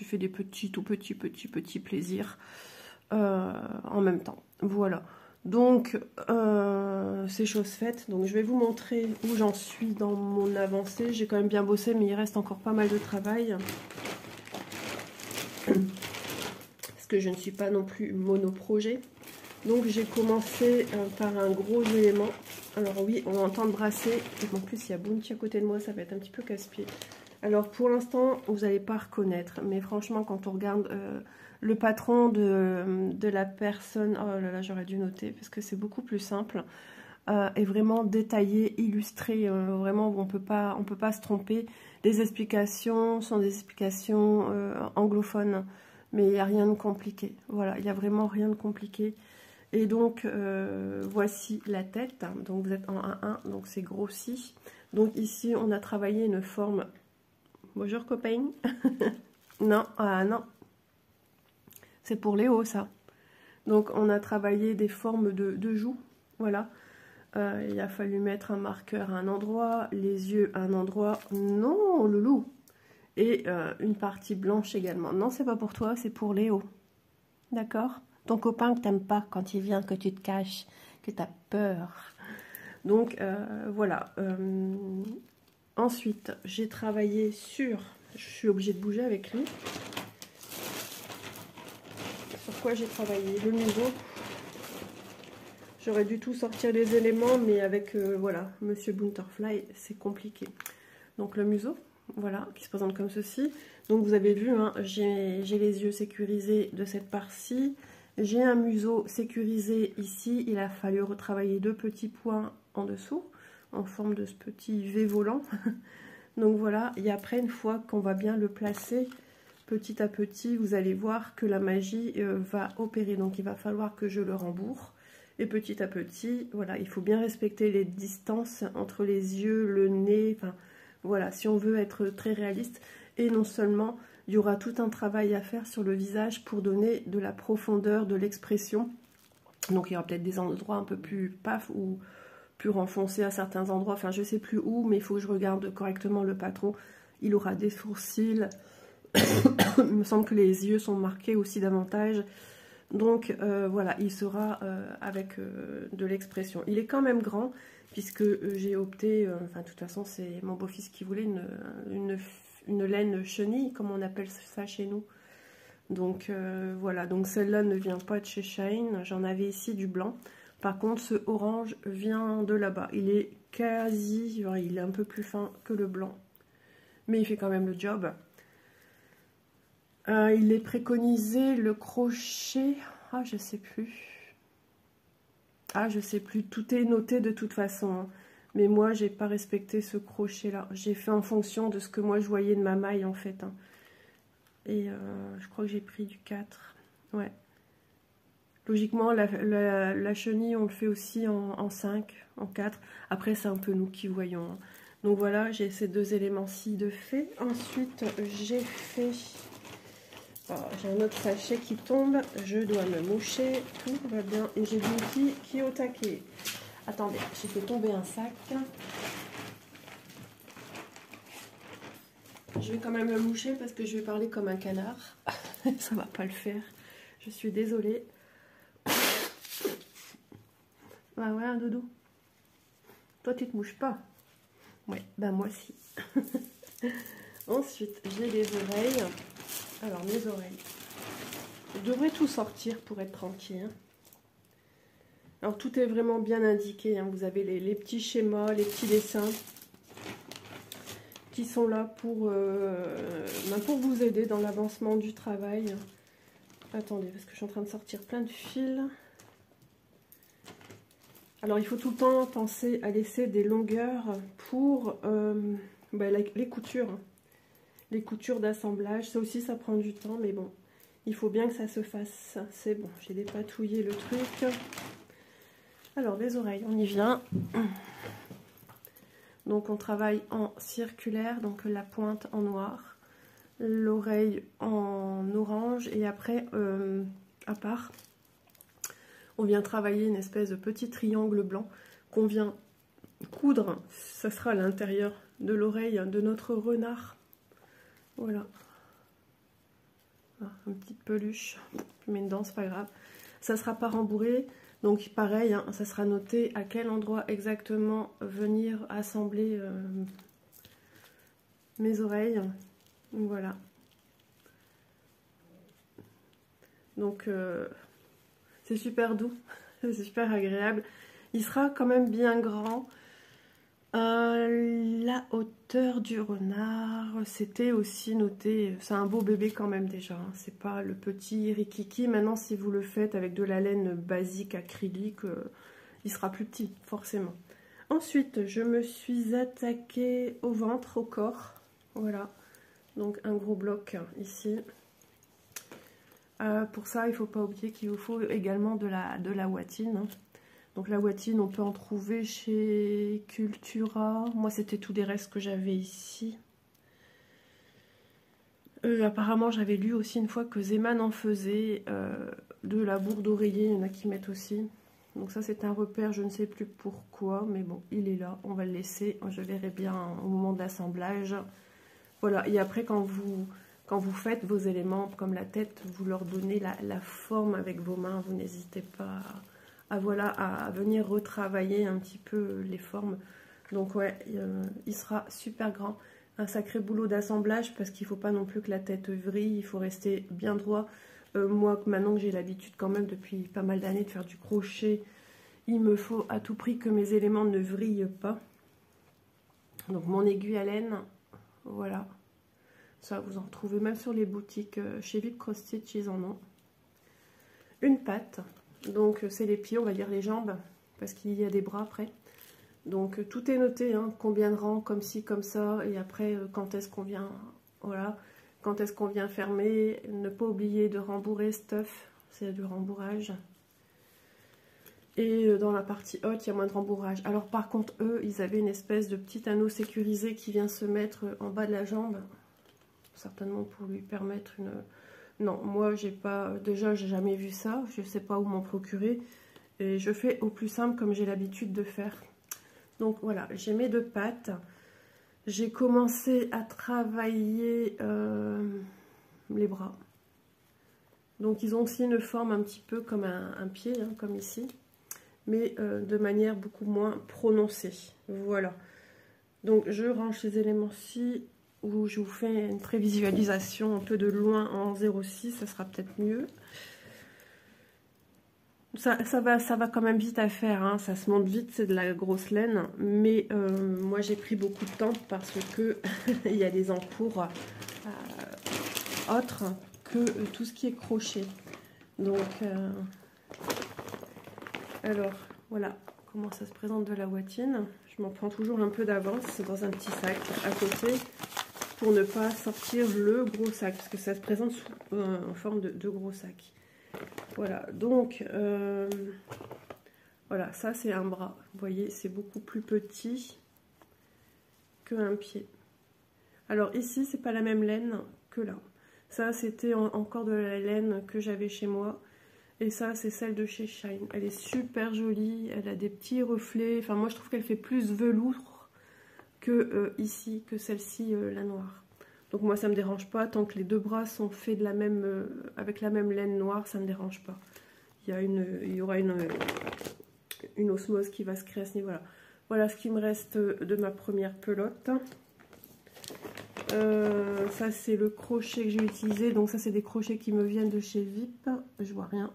Je fais des tout petits plaisirs en même temps. Voilà. Donc, c'est chose faite. Donc, je vais vous montrer où j'en suis dans mon avancée. J'ai quand même bien bossé, mais il reste encore pas mal de travail. Parce que je ne suis pas non plus monoprojet. Donc, j'ai commencé par un gros élément. Alors oui, on entend le brasser. En plus, il y a Bounty à côté de moi, ça va être un petit peu casse-pied. Alors, pour l'instant, vous n'allez pas reconnaître. Mais franchement, quand on regarde le patron de la personne... Oh là là, j'aurais dû noter, parce que c'est beaucoup plus simple. Est vraiment détaillé, illustré. Vraiment, on peut pas se tromper. Les explications sont des explications anglophones. Mais il n'y a rien de compliqué. Voilà, il n'y a vraiment rien de compliqué. Et donc, voici la tête. Donc, vous êtes en 1-1, donc c'est grossi. Donc, ici, on a travaillé une forme... Bonjour, copain. Non, ah non. C'est pour Léo, ça. Donc, on a travaillé des formes de joues. Voilà. Il a fallu mettre un marqueur à un endroit, les yeux à un endroit. Non, loulou. Et une partie blanche également. Non, c'est pas pour toi, c'est pour Léo. D'accord ? Ton copain que t'aimes pas quand il vient, que tu te caches, que tu as peur. Donc, voilà. Ensuite, j'ai travaillé sur... Je suis obligée de bouger avec lui. Sur quoi j'ai travaillé? Le museau. J'aurais dû tout sortir les éléments, mais avec, voilà, Monsieur Butterfly, c'est compliqué. Donc, le museau, voilà, qui se présente comme ceci. Donc, vous avez vu, hein, j'ai les yeux sécurisés de cette part-ci. J'ai un museau sécurisé ici. Il a fallu retravailler 2 petits points en dessous, en forme de ce petit V volant. Donc voilà, et après, une fois qu'on va bien le placer, petit à petit, vous allez voir que la magie va opérer. Donc il va falloir que je le rembourre. Et petit à petit, voilà, il faut bien respecter les distances entre les yeux, le nez, enfin voilà, si on veut être très réaliste. Et non seulement, il y aura tout un travail à faire sur le visage pour donner de la profondeur, de l'expression. Donc il y aura peut-être des endroits un peu plus paf ou plus renfoncés à certains endroits. Enfin, je ne sais plus où, mais il faut que je regarde correctement le patron. Il aura des sourcils. Il me semble que les yeux sont marqués aussi davantage. Donc voilà, il sera avec de l'expression. Il est quand même grand, puisque j'ai opté, enfin de toute façon c'est mon beau-fils qui voulait une laine chenille, comme on appelle ça chez nous. Donc voilà, donc celle-là ne vient pas de chez Shine, j'en avais ici du blanc. Par contre ce orange vient de là-bas, il est quasi, il est un peu plus fin que le blanc. Mais il fait quand même le job. Il est préconisé le crochet. Ah, je sais plus. Ah, je sais plus. Tout est noté de toute façon. Hein. Mais moi, j'ai pas respecté ce crochet-là. J'ai fait en fonction de ce que moi je voyais de ma maille en fait. Hein. Et je crois que j'ai pris du 4. Ouais. Logiquement, la chenille, on le fait aussi en 5, en 4. Après, c'est un peu nous qui voyons. Hein. Donc voilà, j'ai ces 2 éléments-ci de fait. Ensuite, j'ai fait... J'ai un autre sachet qui tombe, je dois me moucher, tout va bien. Et j'ai Bounty qui est au taquet. Attendez, j'ai fait tomber un sac. Je vais quand même me moucher parce que je vais parler comme un canard. Ça va pas le faire. Je suis désolée. Ah ouais, un doudou. Toi, tu te mouches pas. Ouais, ben moi si. Ensuite, j'ai les oreilles. Alors, mes oreilles. Je devrais tout sortir pour être tranquille. Hein. Alors, tout est vraiment bien indiqué. Hein. Vous avez les petits schémas, les petits dessins qui sont là pour vous aider dans l'avancement du travail. Attendez, parce que je suis en train de sortir plein de fils. Alors, il faut tout le temps penser à laisser des longueurs pour les coutures. Les coutures d'assemblage, ça aussi ça prend du temps, mais bon, il faut bien que ça se fasse. C'est bon, j'ai dépatouillé le truc. Alors les oreilles, on y vient. Donc on travaille en circulaire, donc la pointe en noir, l'oreille en orange, et après, à part, on vient travailler une espèce de petit triangle blanc qu'on vient coudre. Ça sera à l'intérieur de l'oreille de notre renard. Voilà. Voilà, une petite peluche. Je mets dedans, c'est pas grave. Ça sera pas rembourré. Donc pareil, hein, ça sera noté à quel endroit exactement venir assembler mes oreilles. Voilà. Donc c'est super doux, c'est super agréable. Il sera quand même bien grand. La hauteur du renard, c'était aussi noté. C'est un beau bébé quand même déjà. Hein. C'est pas le petit rikiki. Maintenant, si vous le faites avec de la laine basique acrylique, il sera plus petit, forcément. Ensuite, je me suis attaquée au ventre, au corps. Voilà. Donc un gros bloc ici. Pour ça, il ne faut pas oublier qu'il vous faut également de la ouatine. Hein. Donc la ouatine, on peut en trouver chez Cultura. Moi, c'était tous les restes que j'avais ici. Apparemment, j'avais lu aussi une fois que Zeman en faisait. De la bourre d'oreiller, il y en a qui mettent aussi. Donc ça, c'est un repère, je ne sais plus pourquoi. Mais bon, il est là, on va le laisser. Je verrai bien au moment de l'assemblage. Voilà, et après, quand vous faites vos éléments comme la tête, vous leur donnez la forme avec vos mains. Vous n'hésitez pas à venir retravailler un petit peu les formes. Donc ouais, il sera super grand. Un sacré boulot d'assemblage parce qu'il ne faut pas non plus que la tête vrille. Il faut rester bien droit. Moi, maintenant que j'ai l'habitude quand même depuis pas mal d'années de faire du crochet, il me faut à tout prix que mes éléments ne vrillent pas. Donc mon aiguille à laine, voilà. Ça, vous en retrouvez même sur les boutiques. Chez Vip Cross Stitch, ils en ont. Une patte. Donc, c'est les pieds, on va dire les jambes. Parce qu'il y a des bras après. Donc, tout est noté. Hein, combien de rangs, comme ci, comme ça. Et après, quand est-ce qu'on vient... Voilà. Quand est-ce qu'on vient fermer. Ne pas oublier de rembourrer stuff. C'est du rembourrage. Et dans la partie haute, il y a moins de rembourrage. Alors, par contre, eux, ils avaient une espèce de petit anneau sécurisé qui vient se mettre en bas de la jambe. Certainement pour lui permettre une... Non, moi j'ai pas... Déjà j'ai jamais vu ça, je sais pas où m'en procurer. Et je fais au plus simple comme j'ai l'habitude de faire. Donc voilà, j'ai mes deux pattes. J'ai commencé à travailler les bras. Donc ils ont aussi une forme un petit peu comme un pied, hein, comme ici. Mais de manière beaucoup moins prononcée. Voilà. Donc je range ces éléments-ci, où je vous fais une prévisualisation un peu de loin en 0,6, ça sera peut-être mieux. Ça va quand même vite à faire, hein. Ça se monte vite, c'est de la grosse laine, mais moi j'ai pris beaucoup de temps parce que il y a des encours autres que tout ce qui est crochet. Donc, alors voilà comment ça se présente de la ouatine. Je m'en prends toujours un peu d'avance dans un petit sac à côté, pour ne pas sortir le gros sac, parce que ça se présente en forme de gros sac. Voilà, donc, voilà, ça c'est un bras. Vous voyez, c'est beaucoup plus petit qu'un pied. Alors ici, c'est pas la même laine que là. Ça, c'était encore de la laine que j'avais chez moi. Et ça, c'est celle de chez Shine. Elle est super jolie, elle a des petits reflets. Enfin, moi, je trouve qu'elle fait plus velours que ici, que celle-ci, la noire. Donc moi ça me dérange pas, tant que les deux bras sont faits de la même, avec la même laine noire, ça me dérange pas. Il y aura une osmose qui va se créer à ce niveau-là. Voilà ce qui me reste de ma première pelote. Ça c'est le crochet que j'ai utilisé, donc ça c'est des crochets qui me viennent de chez Vip. Je vois rien.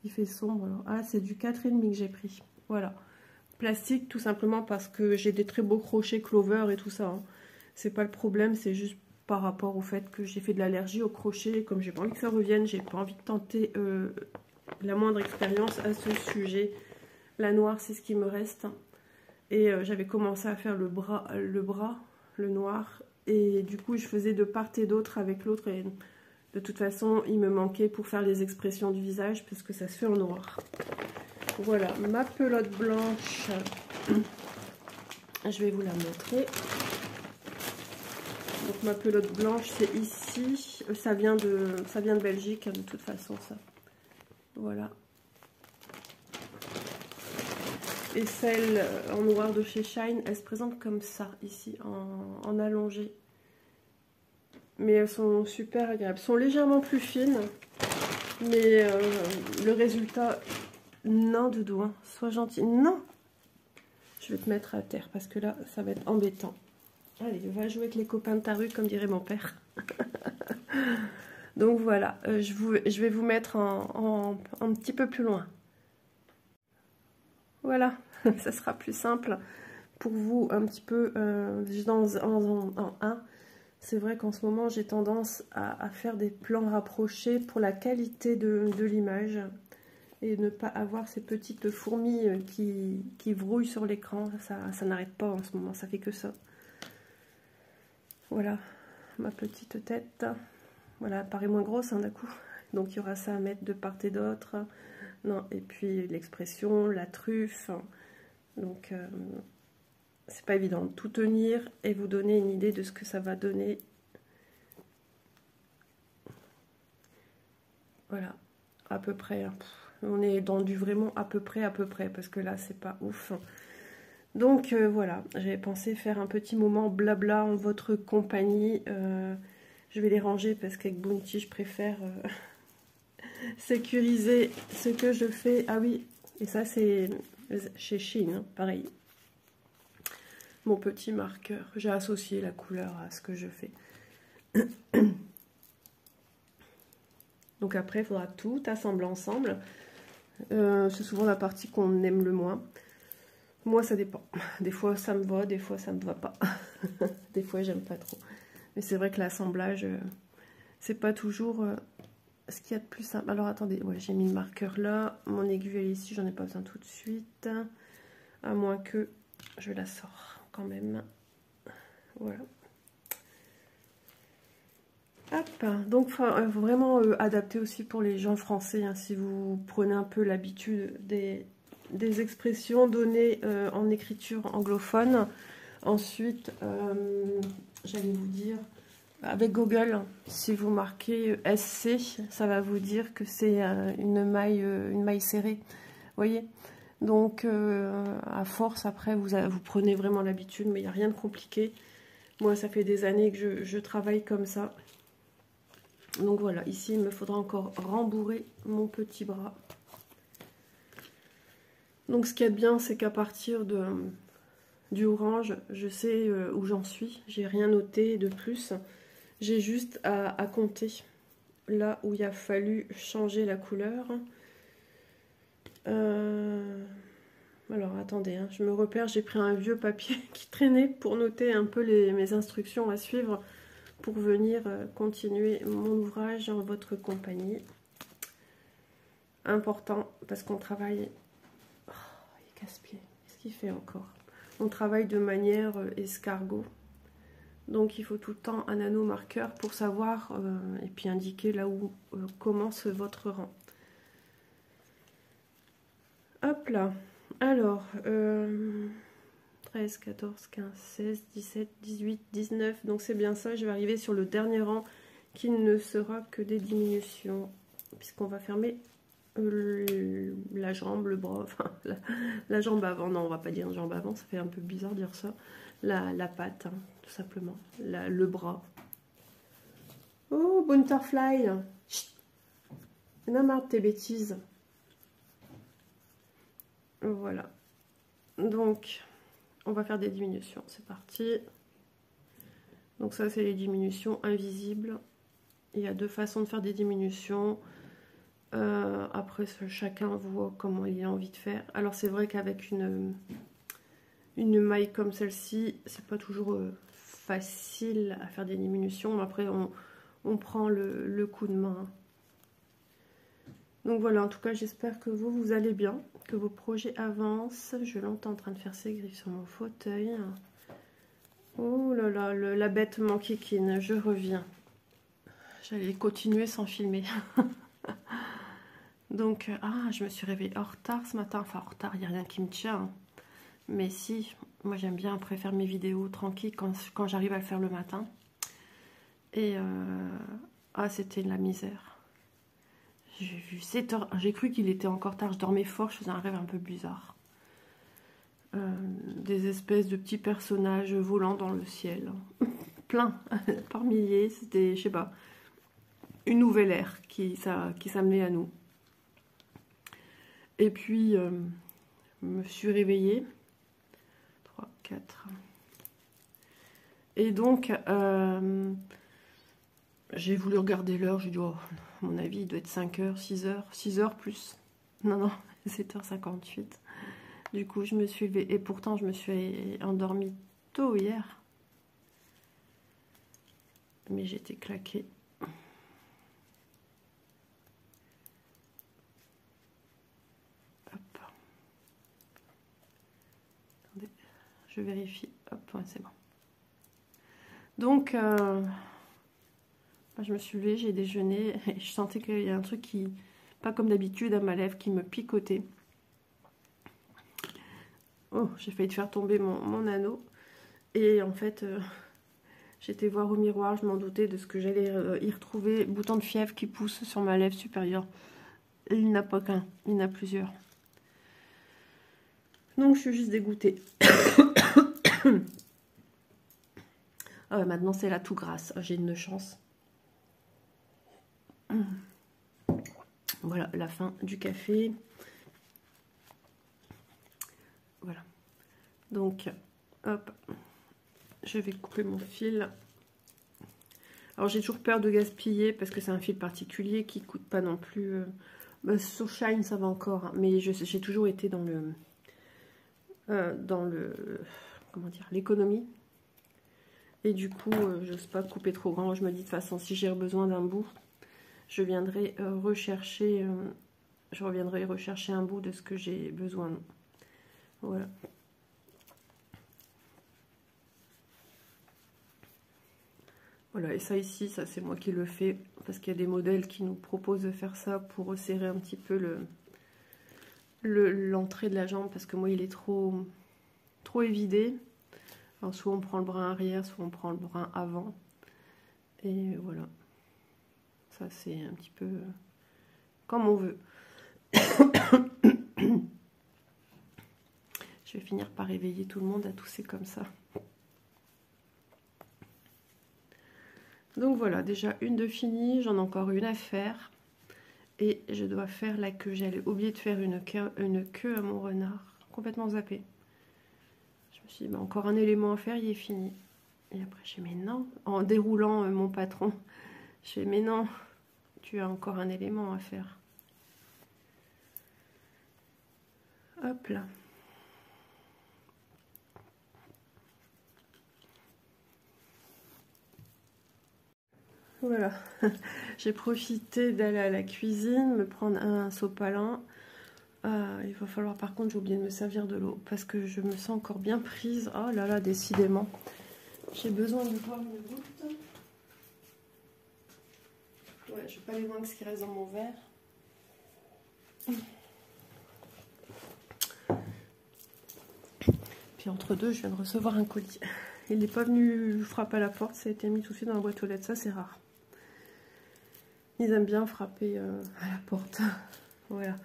Il fait sombre alors. Ah, c'est du 4,5 que j'ai pris. Voilà. Plastique tout simplement parce que j'ai des très beaux crochets Clover et tout ça. Hein. C'est pas le problème, c'est juste par rapport au fait que j'ai fait de l'allergie au crochet. Comme j'ai pas envie que ça revienne, j'ai pas envie de tenter la moindre expérience à ce sujet. La noire, c'est ce qui me reste. Et j'avais commencé à faire le bras, le noir. Et du coup, je faisais de part et d'autre avec l'autre. Et de toute façon, il me manquait pour faire les expressions du visage parce que ça se fait en noir. Voilà, ma pelote blanche. Je vais vous la montrer. Donc ma pelote blanche, c'est ici. Ça vient de Belgique, de toute façon, ça. Voilà. Et celle en noir de chez Shine, elle se présente comme ça, ici, en allongé. Mais elles sont super agréables. Elles sont légèrement plus fines. Mais le résultat... Non, Doudou, hein, sois gentil. Non! Je vais te mettre à terre parce que là, ça va être embêtant. Allez, va jouer avec les copains de ta rue, comme dirait mon père. Donc voilà, je vais vous mettre un petit peu plus loin. Voilà, ça sera plus simple pour vous un petit peu en 1. C'est vrai qu'en ce moment, j'ai tendance à faire des plans rapprochés pour la qualité de l'image et ne pas avoir ces petites fourmis qui brouillent sur l'écran. Ça n'arrête pas en ce moment, ça fait que ça. Voilà, ma petite tête. Voilà, elle paraît moins grosse d'un coup. Donc il y aura ça à mettre de part et d'autre. Non, et puis l'expression, la truffe. Donc c'est pas évident de tout tenir et vous donner une idée de ce que ça va donner. Voilà, à peu près. On est dans du vraiment à peu près, parce que là c'est pas ouf. Donc voilà, j'avais pensé faire un petit moment blabla en votre compagnie. Je vais les ranger parce qu'avec Bounty, je préfère sécuriser ce que je fais. Ah oui, et ça c'est chez Shein, hein, pareil. Mon petit marqueur. J'ai associé la couleur à ce que je fais. Donc après, il faudra tout assembler ensemble. C'est souvent la partie qu'on aime le moins. Moi, ça dépend. Des fois, ça me va, des fois, ça me va pas. Des fois, j'aime pas trop. Mais c'est vrai que l'assemblage, c'est pas toujours ce qu'il y a de plus simple. Alors, attendez, ouais, j'ai mis le marqueur là. Mon aiguille ici, j'en ai pas besoin tout de suite. À moins que je la sors quand même. Voilà. Hop, donc faut vraiment adapter aussi pour les gens français, hein, si vous prenez un peu l'habitude des expressions données en écriture anglophone. Ensuite, j'allais vous dire, avec Google, si vous marquez SC, ça va vous dire que c'est une maille serrée. Vous voyez? Donc, à force, après, vous prenez vraiment l'habitude, mais il n'y a rien de compliqué. Moi, ça fait des années que je travaille comme ça. Donc voilà, ici, il me faudra encore rembourrer mon petit bras. Donc, ce qui est bien, c'est qu'à partir du orange, je sais où j'en suis. J'ai rien noté de plus. J'ai juste à compter là où il a fallu changer la couleur. Alors, attendez, hein, je me repère. J'ai pris un vieux papier qui traînait pour noter un peu mes instructions à suivre pour venir continuer mon ouvrage en votre compagnie. Important, parce qu'on travaille... Oh, il est casse-pied. Qu'est-ce qu'il fait encore? On travaille de manière escargot. Donc il faut tout le temps un anneau marqueur pour savoir et puis indiquer là où commence votre rang. Hop là. Alors, 13, 14, 15, 16, 17, 18, 19. Donc c'est bien ça. Je vais arriver sur le dernier rang qui ne sera que des diminutions. Puisqu'on va fermer la jambe, le bras, enfin la jambe avant. Non, on va pas dire jambe avant. Ça fait un peu bizarre de dire ça. La patte, hein, tout simplement. Le bras. Oh, Butterfly. Chut. Non, marre de tes bêtises. Voilà. Donc, on va faire des diminutions. C'est parti. Donc ça, c'est les diminutions invisibles. Il y a deux façons de faire des diminutions. Après, chacun voit comment il a envie de faire. Alors, c'est vrai qu'avec une maille comme celle-ci, c'est pas toujours facile à faire des diminutions. Mais après, on prend le coup de main. Donc voilà, en tout cas, j'espère que vous allez bien, que vos projets avancent. Je l'entends en train de faire ses griffes sur mon fauteuil. Oh là là, la bête m'enquiquine, je reviens. J'allais continuer sans filmer. Donc, je me suis réveillée en retard ce matin. Enfin, en retard, il n'y a rien qui me tient. Hein. Mais si, moi j'aime bien après faire mes vidéos tranquilles quand j'arrive à le faire le matin. Et, c'était de la misère. J'ai vu 7 heures, j'ai cru qu'il était encore tard, je dormais fort, je faisais un rêve un peu bizarre. Des espèces de petits personnages volants dans le ciel. plein, par milliers. C'était, je sais pas, une nouvelle ère qui s'amenait à nous. Et puis, je me suis réveillée. 3, 4. Et donc, j'ai voulu regarder l'heure. J'ai dit, oh, à mon avis, il doit être 5 heures, 6 heures, 6 heures plus. Non, 7h58. Du coup, je me suis levée. Et pourtant, je me suis endormie tôt hier. Mais j'étais claquée. Hop. Attendez, je vérifie. Hop, ouais, c'est bon. Donc, je me suis levée, j'ai déjeuné. Et je sentais qu'il y a un truc qui, pas comme d'habitude, à ma lèvre, qui me picotait. Oh, j'ai failli faire tomber mon anneau. Et en fait, j'étais voir au miroir, je m'en doutais de ce que j'allais y retrouver. Bouton de fièvre qui pousse sur ma lèvre supérieure. Et il n'a pas qu'un, il y en a plusieurs. Donc je suis juste dégoûtée. Ah ouais, maintenant c'est la tout grasse. J'ai une chance. Voilà la fin du café. Voilà. Donc, hop, je vais couper mon fil. Alors j'ai toujours peur de gaspiller parce que c'est un fil particulier qui coûte pas non plus. Sur Shine ça va encore, hein, mais j'ai toujours été dans le comment dire, l'économie. Et du coup, j'ose pas couper trop grand. Je me dis de toute façon, si j'ai besoin d'un bout, je viendrai rechercher. Je reviendrai rechercher un bout de ce que j'ai besoin. Voilà. Voilà, et ça ici, ça c'est moi qui le fais, parce qu'il y a des modèles qui nous proposent de faire ça pour resserrer un petit peu l'entrée de la jambe, parce que moi il est trop évidé. Alors soit on prend le brin arrière, soit on prend le brin avant. Et voilà. Ça c'est un petit peu comme on veut. Je vais finir par réveiller tout le monde à tousser comme ça. Donc voilà, déjà une de finie, j'en ai encore une à faire. Et je dois faire la queue. J'allais oublier de faire une queue à mon renard. Complètement zappé. Je me suis dit, bah, encore un élément à faire, il est fini. Et après, je fais, mais non. En déroulant mon patron, je fais, mais non, tu as encore un élément à faire. Hop là. Voilà, j'ai profité d'aller à la cuisine, me prendre un sopalin. Il va falloir, par contre, j'ai oublié de me servir de l'eau parce que je me sens encore bien prise. Oh là là, décidément, j'ai besoin de boire une goutte. Ouais, je vais pas aller loin que ce qui reste dans mon verre. Puis entre deux, je viens de recevoir un colis. Il n'est pas venu frapper à la porte, ça a été mis tout de suite dans la boîte aux lettres, ça c'est rare. Ils aiment bien frapper à la porte. Voilà.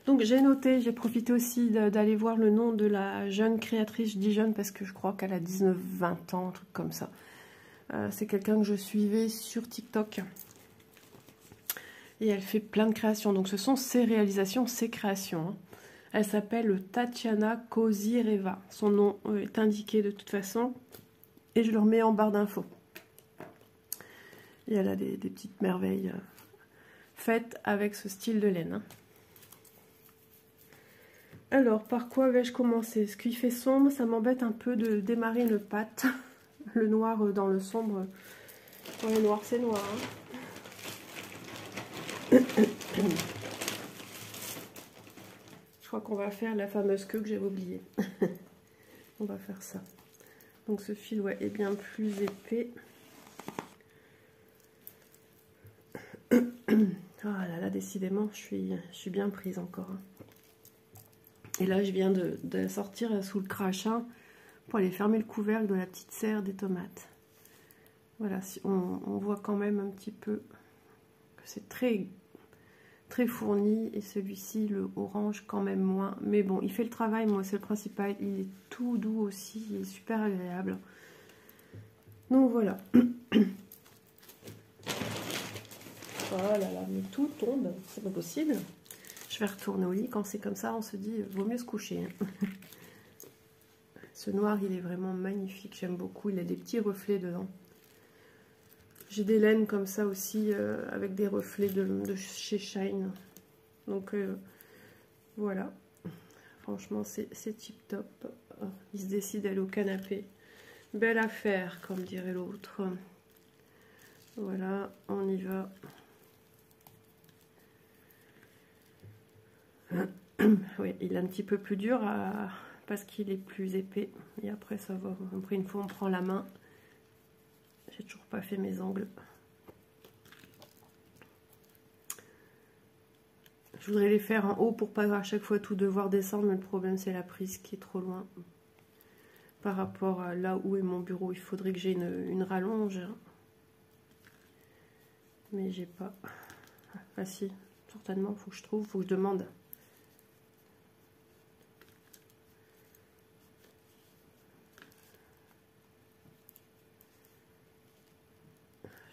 Donc j'ai noté, j'ai profité aussi d'aller voir le nom de la jeune créatrice. Je dis jeune parce que je crois qu'elle a 19-20 ans, un truc comme ça. C'est quelqu'un que je suivais sur TikTok. Et elle fait plein de créations. Donc ce sont ses réalisations, ses créations. Hein. Elle s'appelle Tatiana Kozireva. Son nom est indiqué de toute façon. Et je le remets en barre d'infos. Et elle a des petites merveilles faites avec ce style de laine. Hein. Alors, par quoi vais-je commencer? Ce qui fait sombre, ça m'embête un peu de démarrer une pâte. Le noir dans le sombre. Dans le noir, c'est noir. Hein. Je crois qu'on va faire la fameuse queue que j'avais oubliée. On va faire ça. Donc ce fil ouais, est bien plus épais. Ah là là, décidément, je suis bien prise encore. Hein. Et là, je viens de sortir sous le crachin pour aller fermer le couvercle de la petite serre des tomates. Voilà, on voit quand même un petit peu que c'est très fourni. Et celui-ci, le orange, quand même moins. Mais bon, il fait le travail, moi, c'est le principal. Il est tout doux aussi, il est super agréable. Donc voilà. Oh là là, mais tout tombe, c'est pas possible. Je vais retourner au lit. Quand c'est comme ça, on se dit, vaut mieux se coucher. Hein. Ce noir, il est vraiment magnifique. J'aime beaucoup. Il a des petits reflets dedans. J'ai des laines comme ça aussi, avec des reflets de chez Shine. Donc, voilà. Franchement, c'est tip top. Oh, il se décide à aller au canapé. Belle affaire, comme dirait l'autre. Voilà, on y va. Oui, il est un petit peu plus dur parce qu'il est plus épais. Et après, ça va. Après, une fois, on prend la main. J'ai toujours pas fait mes ongles. Je voudrais les faire en haut pour pas à chaque fois tout devoir descendre. Mais le problème, c'est la prise qui est trop loin. Par rapport à là où est mon bureau. Il faudrait que j'ai une rallonge. Mais j'ai pas. Ah si, certainement, faut que je trouve, faut que je demande.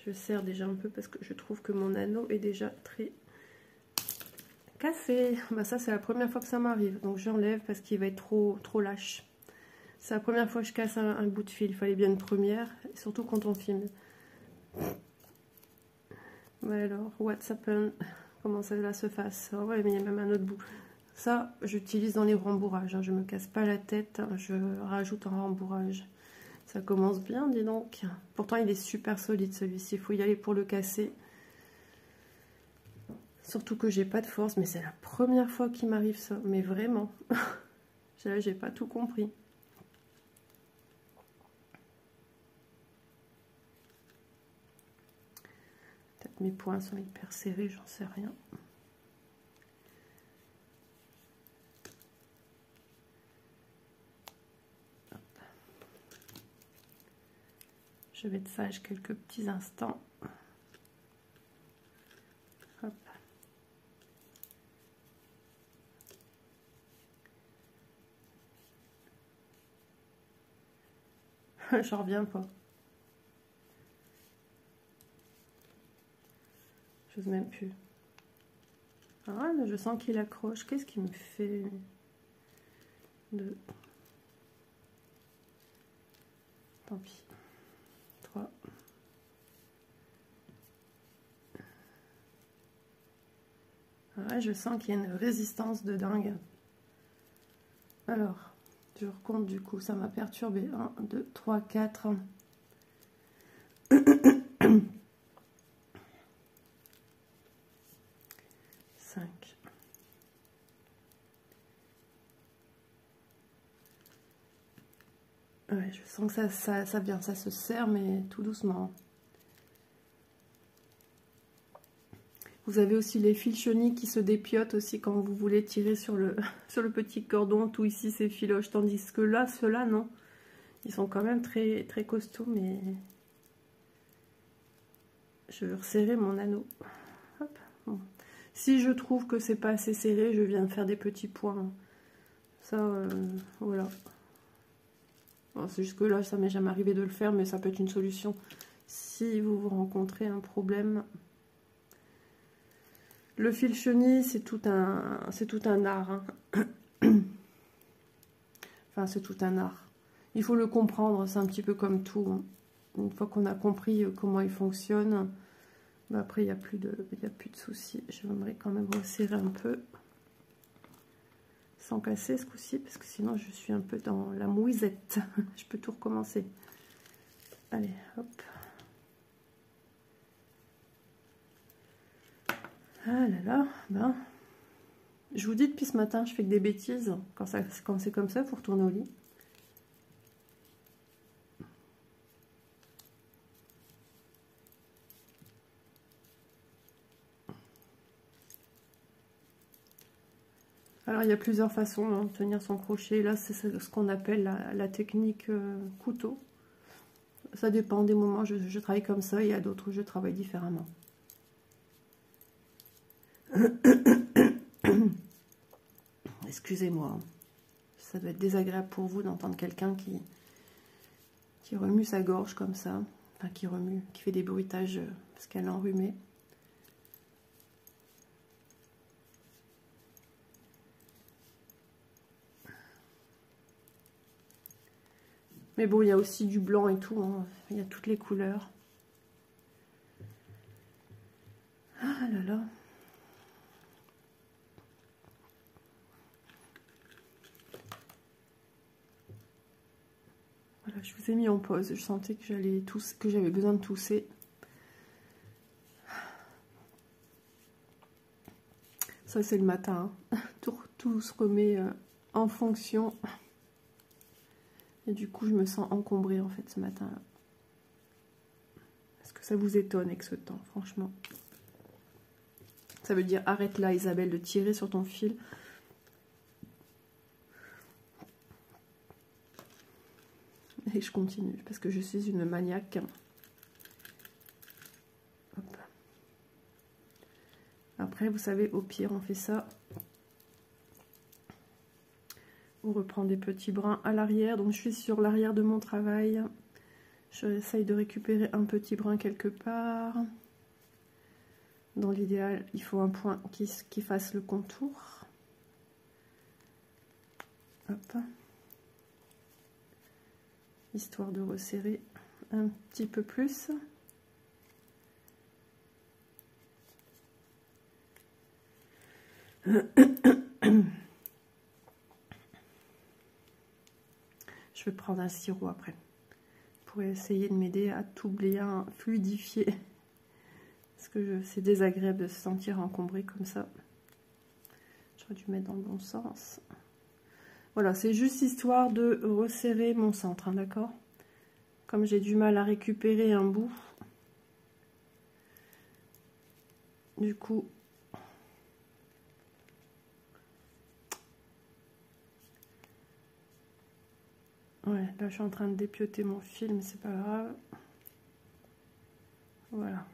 Je serre déjà un peu parce que je trouve que mon anneau est déjà très cassé. Bah ça, c'est la première fois que ça m'arrive. Donc j'enlève parce qu'il va être trop lâche. C'est la première fois que je casse un bout de fil. Il fallait bien une première, et surtout quand on filme. Ouais, alors, what's happened? Comment ça va se fasse? Oh ouais, mais il y a même un autre bout. Ça, j'utilise dans les rembourrages. Hein. Je me casse pas la tête. Je rajoute un rembourrage. Ça commence bien, dis donc. Pourtant, il est super solide, celui-ci. Il faut y aller pour le casser. Surtout que j'ai pas de force. Mais c'est la première fois qu'il m'arrive ça. Mais vraiment. J'ai pas tout compris. Peut-être mes poings sont hyper serrés, j'en sais rien. Je vais être sage quelques petits instants. Hop. J'en reviens pas. J'ose même plus. Ah, là, je sens qu'il accroche. Qu'est-ce qu'il me fait de... Tant pis. 3. Ah, je sens qu'il y a une résistance de dingue. Alors, je recompte du coup. Ça m'a perturbé. 1, 2, 3, 4. 5. Ouais, je sens que ça vient, ça se serre, mais tout doucement. Vous avez aussi les fils chenilles qui se dépiotent aussi quand vous voulez tirer sur le petit cordon. Tout ici, c'est filoche. Tandis que là, ceux-là, non. Ils sont quand même très, très costauds, mais... Je vais resserrer mon anneau. Hop. Bon. Si je trouve que c'est pas assez serré, je viens de faire des petits points. Ça, voilà. Bon, c'est juste que là, ça m'est jamais arrivé de le faire, mais ça peut être une solution. Si vous rencontrez un problème... Le fil chenille, c'est tout un art. Hein. Enfin, c'est tout un art. Il faut le comprendre, c'est un petit peu comme tout. Hein. Une fois qu'on a compris comment il fonctionne, bah après, il n'y a plus de soucis. J'aimerais quand même resserrer un peu. Sans casser ce coup-ci, parce que sinon, je suis un peu dans la mouisette. Je peux tout recommencer. Allez, hop. Ah là là, ben, je vous dis depuis ce matin, je fais que des bêtises. Quand c'est comme ça, il faut retourner au lit. Alors, il y a plusieurs façons hein, de tenir son crochet. Là, c'est ce qu'on appelle la technique couteau. Ça dépend des moments, je travaille comme ça, il y a d'autres où je travaille différemment. Excusez-moi, ça doit être désagréable pour vous d'entendre quelqu'un qui qui remue sa gorge comme ça. Enfin, qui remue, qui fait des bruitages parce qu'elle est enrhumée. Mais bon, il y a aussi du blanc et tout, hein. Il y a toutes les couleurs. Ah là là. Voilà, je vous ai mis en pause. Je sentais que j'avais besoin de tousser. Ça, c'est le matin. Hein. Tout se remet en fonction. Et du coup, je me sens encombrée en fait ce matin-là. Est-ce que ça vous étonne avec ce temps, franchement? Ça veut dire arrête là, Isabelle, de tirer sur ton fil. Et je continue parce que je suis une maniaque. Hop. Après, vous savez, au pire, on fait ça. On reprend des petits brins à l'arrière. Donc, je suis sur l'arrière de mon travail. J'essaye de récupérer un petit brin quelque part. Dans l'idéal, il faut un point qui fasse le contour. Hop. Histoire de resserrer un petit peu plus. Je vais prendre un sirop après pour essayer de m'aider à tout bien fluidifier parce que c'est désagréable de se sentir encombré comme ça. J'aurais dû mettre dans le bon sens. Voilà, c'est juste histoire de resserrer mon centre, hein, d'accord? Comme j'ai du mal à récupérer un bout, du coup, ouais, là je suis en train de dépioter mon fil, mais c'est pas grave. Voilà.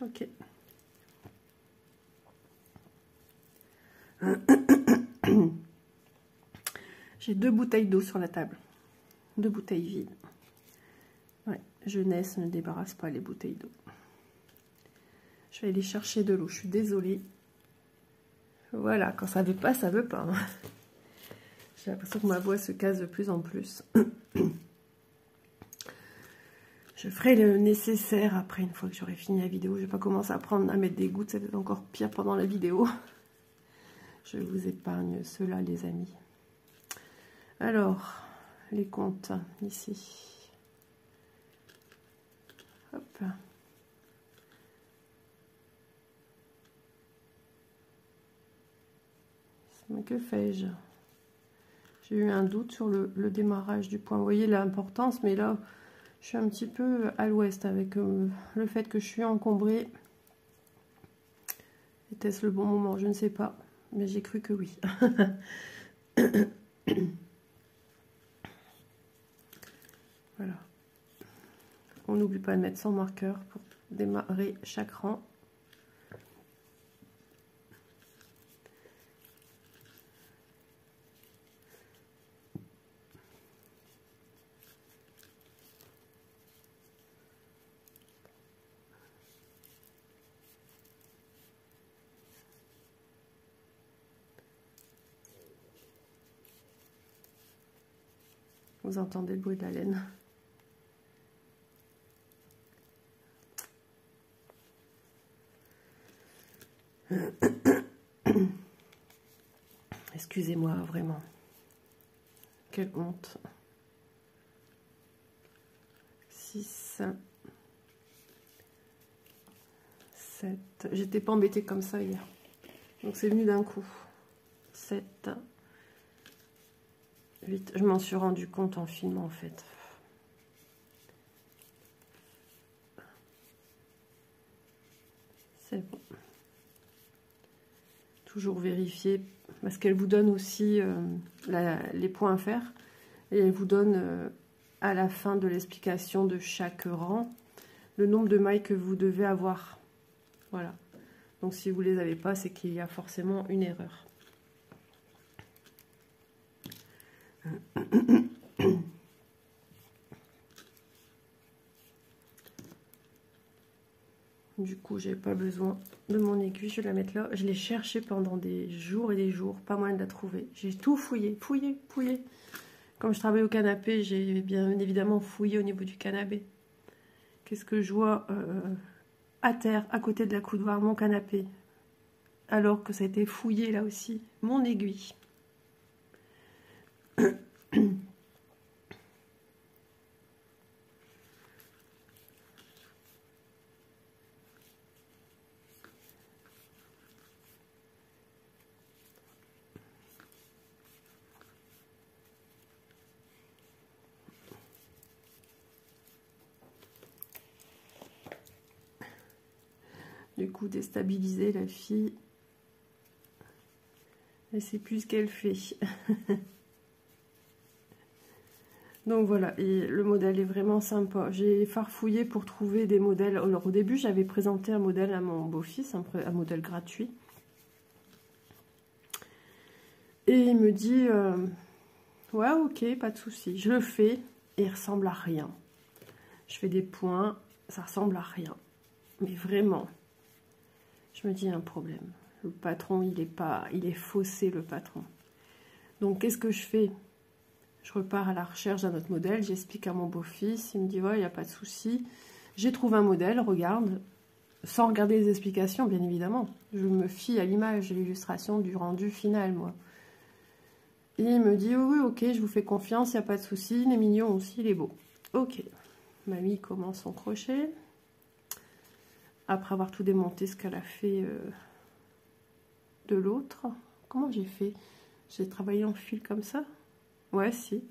Ok. J'ai 2 bouteilles d'eau sur la table. 2 bouteilles vides. Ouais, jeunesse ne débarrasse pas les bouteilles d'eau. Je vais aller chercher de l'eau, je suis désolée. Voilà, quand ça veut pas, ça veut pas. J'ai l'impression que ma voix se casse de plus en plus. Je ferai le nécessaire après, une fois que j'aurai fini la vidéo. Je vais pas commencer à mettre des gouttes, ça va être encore pire pendant la vidéo. Je vous épargne cela, les amis. Alors, les comptes, ici. Hop. Mais que fais-je? J'ai eu un doute sur le démarrage du point. Vous voyez l'importance, mais là, je suis un petit peu à l'ouest avec le fait que je suis encombrée. Était-ce le bon moment? Je ne sais pas, mais j'ai cru que oui. Voilà. On n'oublie pas de mettre son marqueur pour démarrer chaque rang. Vous entendez le bruit de la laine. Excusez-moi, vraiment. Quelle honte. 6, 7. J'étais pas embêtée comme ça hier. Donc c'est venu d'un coup. 7, 8. Je m'en suis rendu compte en filmant en fait. C'est bon. Toujours vérifier parce qu'elle vous donne aussi les points à faire et elle vous donne à la fin de l'explication de chaque rang le nombre de mailles que vous devez avoir. Voilà. Donc si vous les avez pas, c'est qu'il y a forcément une erreur. Du coup, j'ai pas besoin de mon aiguille, je vais la mettre là. Je l'ai cherchée pendant des jours et des jours, pas moyen de la trouver. J'ai tout fouillé. Comme je travaille au canapé, j'ai bien évidemment fouillé au niveau du canapé. Qu'est-ce que je vois à terre, à côté de la coudoir, mon canapé, alors que ça a été fouillé là aussi, mon aiguille. Du coup, déstabiliser la fille. Elle sait plus ce qu'elle fait. Donc voilà, et le modèle est vraiment sympa. J'ai farfouillé pour trouver des modèles. Alors au début, j'avais présenté un modèle à mon beau-fils, un modèle gratuit. Et il me dit, ouais, ok, pas de souci. Je le fais et il ressemble à rien. Je fais des points, ça ressemble à rien. Mais vraiment, je me dis, il y a un problème. Le patron, il est faussé, le patron. Donc, qu'est-ce que je fais? Je repars à la recherche d'un autre modèle, j'explique à mon beau-fils, il me dit, ouais, il n'y a pas de souci. J'ai trouvé un modèle, regarde, sans regarder les explications, bien évidemment. Je me fie à l'image et l'illustration du rendu final, moi. Et il me dit, oui, ok, je vous fais confiance, il n'y a pas de souci, il est mignon aussi, il est beau. Ok, mamie commence son crochet. Après avoir tout démonté ce qu'elle a fait de l'autre. Comment j'ai fait? J'ai travaillé en fil comme ça? Ouais, si.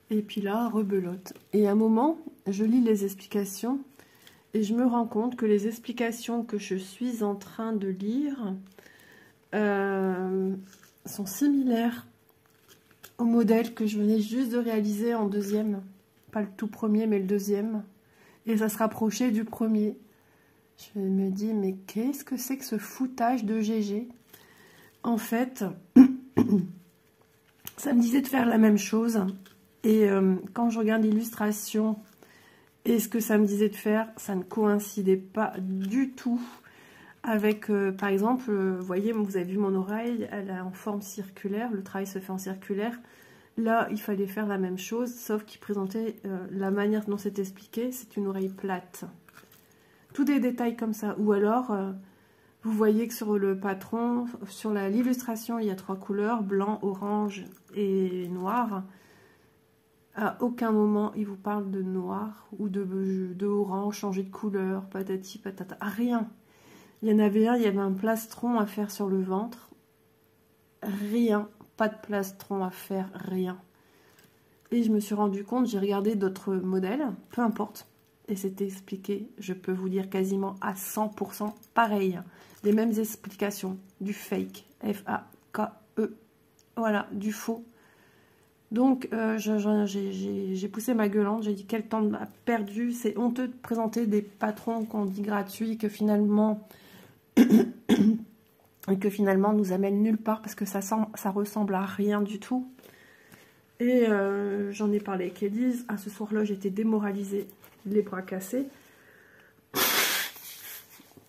Et puis là, rebelote. Et à un moment, je lis les explications et je me rends compte que les explications que je suis en train de lire sont similaires au modèle que je venais juste de réaliser en deuxième. Pas le tout premier, mais le deuxième. Et ça se rapprochait du premier. Je me dis, mais qu'est-ce que c'est que ce foutage de GG? En fait, ça me disait de faire la même chose. Et quand je regarde l'illustration et ce que ça me disait de faire, ça ne coïncidait pas du tout avec, par exemple, vous voyez, vous avez vu mon oreille, elle est en forme circulaire, le travail se fait en circulaire. Là, il fallait faire la même chose, sauf qu'il présentait la manière dont c'est expliqué, c'est une oreille plate. Tous des détails comme ça. Ou alors, vous voyez que sur le patron, sur l'illustration, il y a 3 couleurs, blanc, orange et noir. À aucun moment, il vous parle de noir ou de orange, changer de couleur, patati patata. Rien. Il y en avait un, il y avait un plastron à faire sur le ventre. Rien. Pas de plastron à faire, rien. Et je me suis rendu compte, j'ai regardé d'autres modèles, peu importe. Et c'était expliqué, je peux vous dire quasiment à 100% pareil. Les mêmes explications, du fake, F-A-K-E. Voilà, du faux. Donc, j'ai poussé ma gueulante, j'ai dit quel temps perdu, c'est honteux de présenter des patrons qu'on dit gratuits, que finalement nous amènent nulle part parce que ça ressemble à rien du tout. Et j'en ai parlé avec Élise. Ce soir-là, j'étais démoralisée, les bras cassés.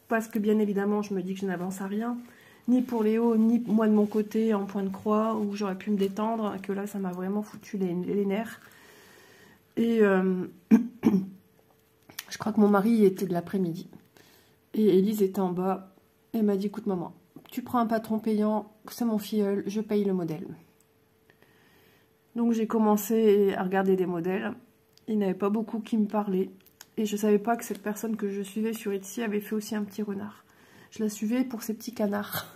Parce que bien évidemment, je me dis que je n'avance à rien. Ni pour Léo, ni moi de mon côté en point de croix, où j'aurais pu me détendre. Que là, ça m'a vraiment foutu les nerfs. Et je crois que mon mari était de l'après-midi. Et Élise était en bas. Et m'a dit, écoute maman, tu prends un patron payant, c'est mon filleul, je paye le modèle. Donc j'ai commencé à regarder des modèles. Il n'y avait pas beaucoup qui me parlaient. Et je ne savais pas que cette personne que je suivais sur Etsy avait fait aussi un petit renard. Je la suivais pour ses petits canards.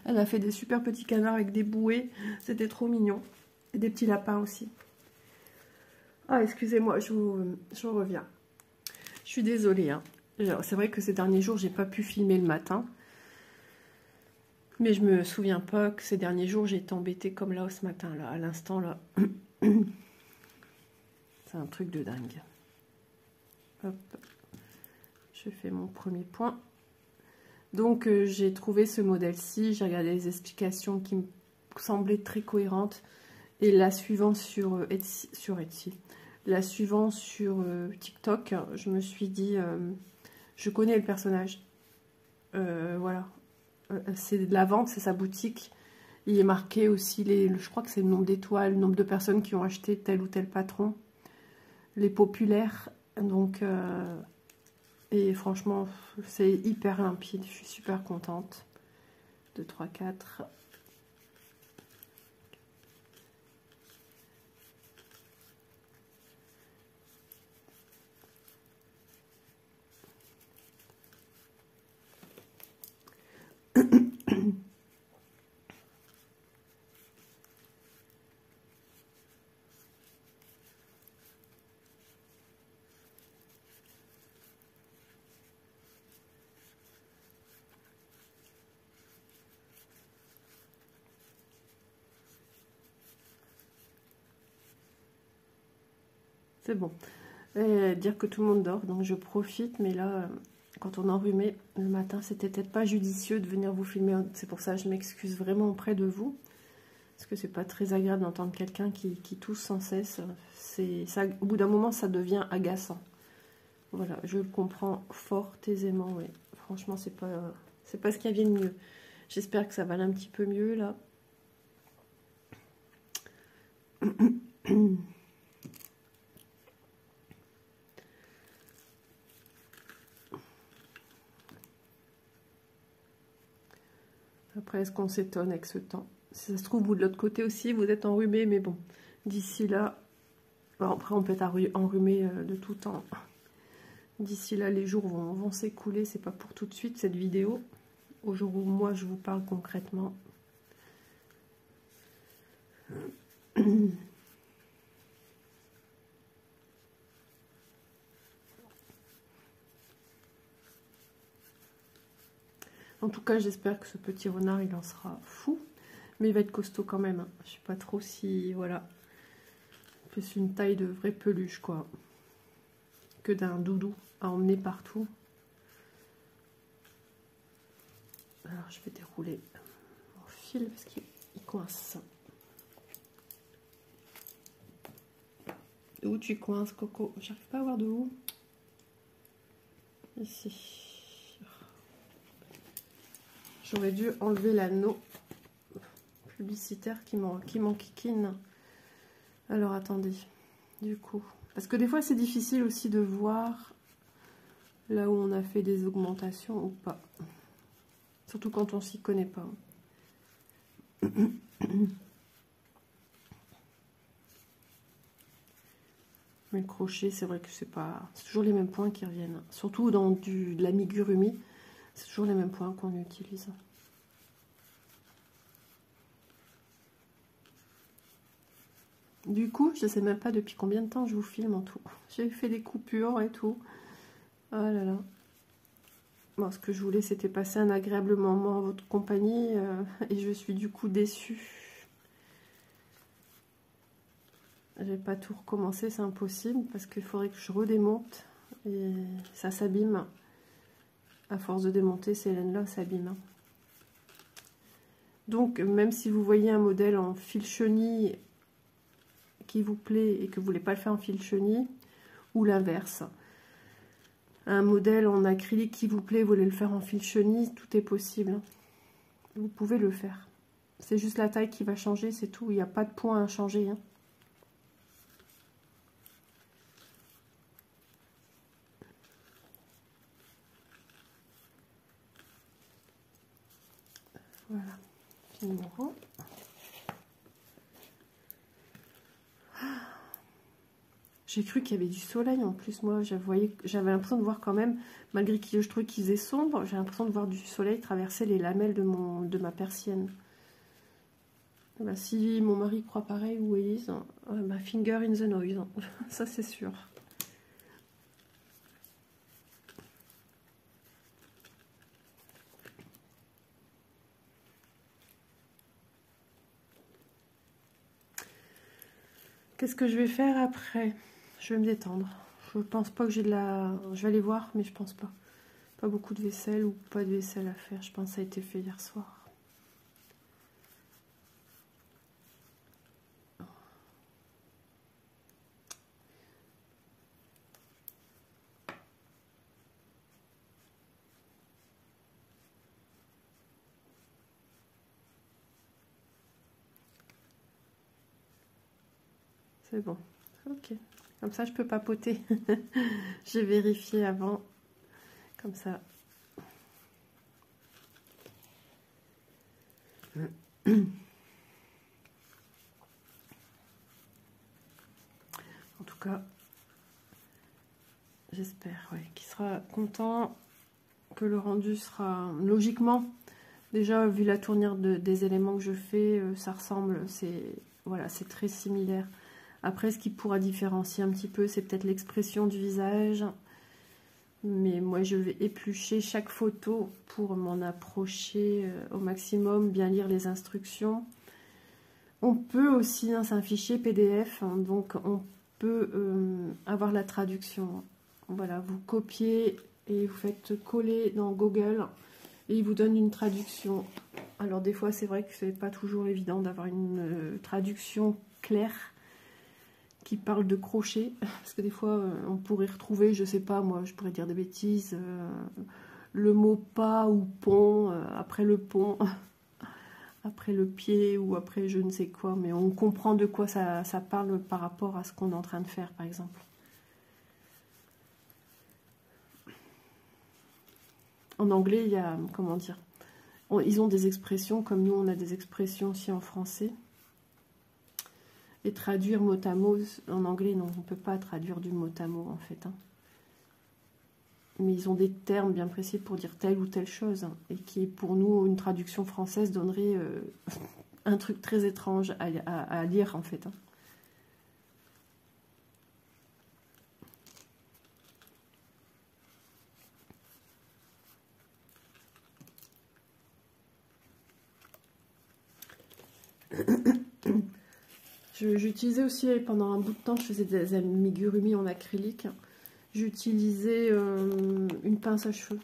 Elle a fait des super petits canards avec des bouées. C'était trop mignon. Et des petits lapins aussi. Ah, excusez-moi, je vous reviens. Je suis désolée. Hein. C'est vrai que ces derniers jours, j'ai pas pu filmer le matin. Mais je me souviens pas que ces derniers jours, j'ai été embêtée comme là ce matin, là, à l'instant, là. C'est un truc de dingue. Hop. Je fais mon premier point. Donc j'ai trouvé ce modèle-ci, j'ai regardé les explications qui me semblaient très cohérentes. Et la suivante sur Etsy, la suivante sur TikTok, je me suis dit, je connais le personnage. Voilà. C'est de la vente, c'est sa boutique. Il est marqué aussi, je crois que c'est le nombre d'étoiles, le nombre de personnes qui ont acheté tel ou tel patron. Les populaires. Donc, et franchement, c'est hyper limpide. Je suis super contente. 2, 3, 4. C'est bon. Dire que tout le monde dort, donc je profite. Mais là, quand on enrhumait le matin, c'était peut-être pas judicieux de venir vous filmer. C'est pour ça que je m'excuse vraiment auprès de vous. Parce que c'est pas très agréable d'entendre quelqu'un qui tousse sans cesse. Ça, au bout d'un moment, ça devient agaçant. Voilà, je le comprends fort aisément. Ouais. Franchement, c'est pas ce qui vient de mieux. J'espère que ça va aller un petit peu mieux là. Après, est-ce qu'on s'étonne avec ce temps? Si ça se trouve, vous de l'autre côté aussi, vous êtes enrhumé, mais bon, d'ici là, bon, après on peut être enrhumé de tout temps. D'ici là, les jours vont s'écouler, c'est pas pour tout de suite cette vidéo. Au jour où moi je vous parle concrètement. En tout cas, j'espère que ce petit renard, il en sera fou. Mais il va être costaud quand même. Hein. Je sais pas trop si... Voilà. Plus une taille de vraie peluche, quoi. Que d'un doudou à emmener partout. Alors, je vais dérouler mon fil parce qu'il coince. Où tu coinces, Coco? J'arrive pas à voir de où. Ici. J'aurais dû enlever l'anneau publicitaire qui m'enquiquine. Alors, attendez. Du coup... Parce que des fois, c'est difficile aussi de voir là où on a fait des augmentations ou pas. Surtout quand on s'y connaît pas. Mais le crochet, c'est vrai que c'est toujours les mêmes points qui reviennent. Surtout dans de l'amigurumi, c'est toujours les mêmes points qu'on utilise. Du coup, je ne sais même pas depuis combien de temps je vous filme en tout. J'ai fait des coupures et tout. Oh là là. Bon, ce que je voulais, c'était passer un agréable moment en votre compagnie. Et je suis du coup déçue. Je vais pas tout recommencer, c'est impossible. Parce qu'il faudrait que je redémonte. Et ça s'abîme. À force de démonter, ces laines-là s'abîment. Donc, même si vous voyez un modèle en fil chenille qui vous plaît et que vous voulez pas le faire en fil chenille, ou l'inverse, un modèle en acrylique qui vous plaît, vous voulez le faire en fil chenille, tout est possible. Vous pouvez le faire. C'est juste la taille qui va changer, c'est tout. Il n'y a pas de point à changer. Hein. Voilà. Fil numéro. J'ai cru qu'il y avait du soleil en plus. Moi, j'avais l'impression de voir quand même, malgré que je trouvais qu'il faisait sombre, j'ai l'impression de voir du soleil traverser les lamelles de ma persienne. Bah, si mon mari croit pareil ou Elise, bah, finger in the noise. Ça, c'est sûr. Qu'est-ce que je vais faire après? Je vais me détendre. Je pense pas que j'ai de la... Je vais aller voir, mais je pense pas. Pas beaucoup de vaisselle ou pas de vaisselle à faire. Je pense que ça a été fait hier soir. C'est bon. Ok. Comme ça, je peux papoter. J'ai vérifié avant. Comme ça. En tout cas, j'espère qu'il sera content, que le rendu sera logiquement. Déjà, vu la tournure des éléments que je fais, ça ressemble, voilà, c'est très similaire. Après, ce qui pourra différencier un petit peu, c'est peut-être l'expression du visage. Mais moi, je vais éplucher chaque photo pour m'en approcher au maximum, bien lire les instructions. On peut aussi, c'est un fichier PDF, donc on peut avoir la traduction. Voilà, vous copiez et vous faites coller dans Google et il vous donne une traduction. Alors des fois, c'est vrai que c'est pas toujours évident d'avoir une traduction claire qui parle de crochet, parce que des fois on pourrait retrouver, je sais pas, moi je pourrais dire des bêtises, le mot pas ou pont, après le pont, après le pied ou après je ne sais quoi, mais on comprend de quoi ça parle par rapport à ce qu'on est en train de faire par exemple. En anglais, il y a, comment dire, ils ont des expressions comme nous on a des expressions aussi en français. Et traduire mot à mot, en anglais, non, on ne peut pas traduire du mot à mot, en fait. Mais ils ont des termes bien précis pour dire telle ou telle chose, et qui, pour nous, une traduction française donnerait un truc très étrange à lire, en fait. J'utilisais aussi, pendant un bout de temps, je faisais des amigurumi en acrylique. J'utilisais une pince à cheveux.